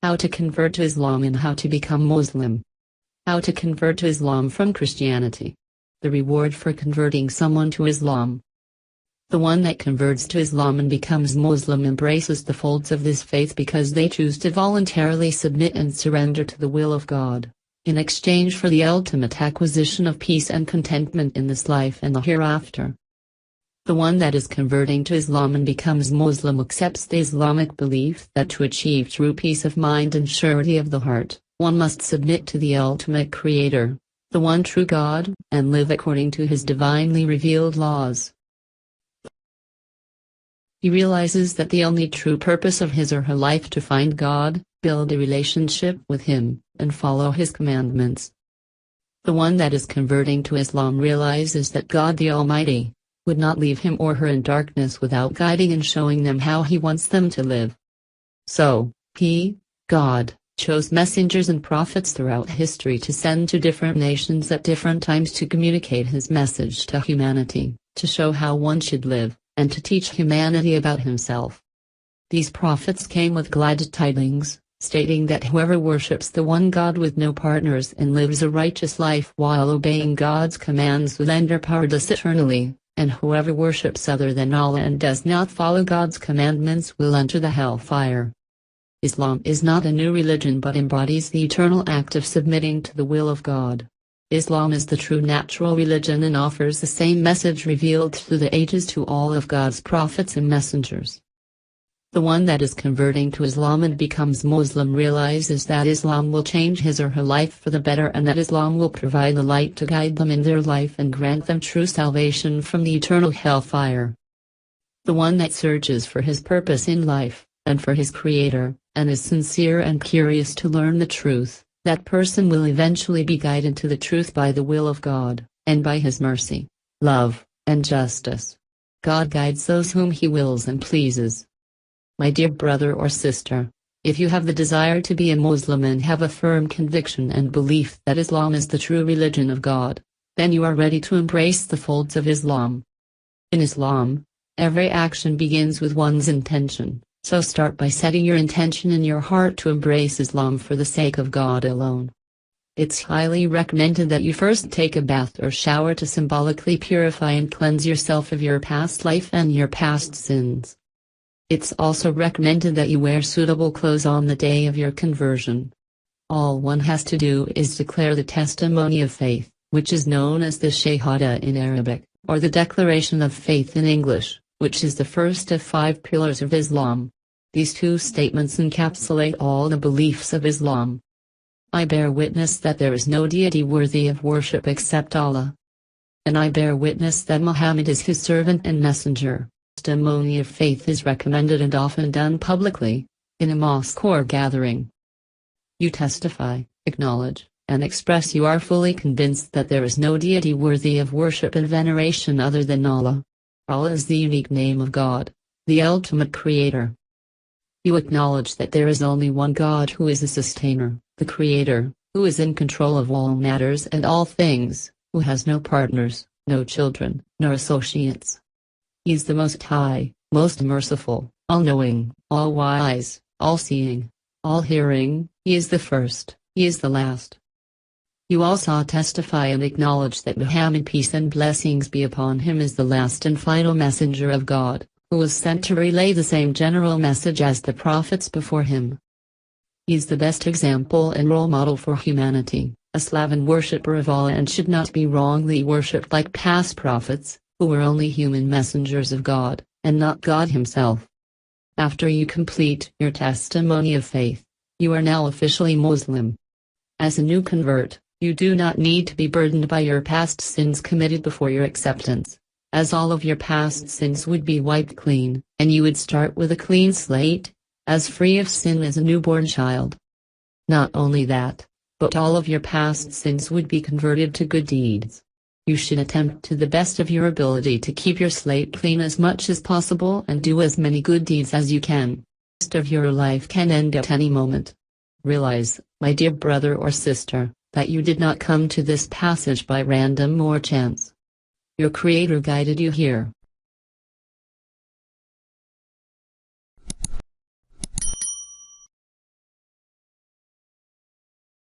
How to convert to Islam and how to become Muslim. How to convert to Islam from Christianity. The reward for converting someone to Islam. The one that converts to Islam and becomes Muslim embraces the folds of this faith because they choose to voluntarily submit and surrender to the will of God, in exchange for the ultimate acquisition of peace and contentment in this life and the hereafter. The one that is converting to Islam and becomes Muslim accepts the Islamic belief that to achieve true peace of mind and surety of the heart, one must submit to the ultimate Creator, the one true God, and live according to His divinely revealed laws. He realizes that the only true purpose of his or her life to find God, build a relationship with Him, and follow His commandments. The one that is converting to Islam realizes that God the Almighty would not leave him or her in darkness without guiding and showing them how He wants them to live. So, He, God, chose messengers and prophets throughout history to send to different nations at different times to communicate His message to humanity, to show how one should live, and to teach humanity about Himself. These prophets came with glad tidings, stating that whoever worships the one God with no partners and lives a righteous life while obeying God's commands will enter paradise eternally, and whoever worships other than Allah and does not follow God's commandments will enter the hellfire. Islam is not a new religion but embodies the eternal act of submitting to the will of God. Islam is the true natural religion and offers the same message revealed through the ages to all of God's prophets and messengers. The one that is converting to Islam and becomes Muslim realizes that Islam will change his or her life for the better and that Islam will provide the light to guide them in their life and grant them true salvation from the eternal hellfire. The one that searches for his purpose in life, and for his Creator, and is sincere and curious to learn the truth, that person will eventually be guided to the truth by the will of God, and by His mercy, love, and justice. God guides those whom He wills and pleases. My dear brother or sister, if you have the desire to be a Muslim and have a firm conviction and belief that Islam is the true religion of God, then you are ready to embrace the folds of Islam. In Islam, every action begins with one's intention, so start by setting your intention in your heart to embrace Islam for the sake of God alone. It's highly recommended that you first take a bath or shower to symbolically purify and cleanse yourself of your past life and your past sins. It's also recommended that you wear suitable clothes on the day of your conversion. All one has to do is declare the testimony of faith, which is known as the Shahada in Arabic, or the Declaration of Faith in English, which is the first of 5 pillars of Islam. These 2 statements encapsulate all the beliefs of Islam. I bear witness that there is no deity worthy of worship except Allah. And I bear witness that Muhammad is His servant and messenger. Testimony of faith is recommended and often done publicly, in a mosque or gathering. You testify, acknowledge, and express you are fully convinced that there is no deity worthy of worship and veneration other than Allah. Allah is the unique name of God, the ultimate Creator. You acknowledge that there is only one God who is the sustainer, the Creator, who is in control of all matters and all things, who has no partners, no children, nor associates. He is the Most High, most merciful, all-knowing, all-wise, all-seeing, all-hearing. He is the first, He is the last. You also testify and acknowledge that Muhammad, peace and blessings be upon him, is the last and final messenger of God, who was sent to relay the same general message as the prophets before him. He is the best example and role model for humanity, a slave and worshipper of Allah, and should not be wrongly worshipped like past prophets, who were only human messengers of God, and not God Himself. After you complete your testimony of faith, you are now officially Muslim. As a new convert, you do not need to be burdened by your past sins committed before your acceptance, as all of your past sins would be wiped clean, and you would start with a clean slate, as free of sin as a newborn child. Not only that, but all of your past sins would be converted to good deeds. You should attempt to the best of your ability to keep your slate clean as much as possible and do as many good deeds as you can. The rest of your life can end at any moment. Realize, my dear brother or sister, that you did not come to this passage by random or chance. Your Creator guided you here,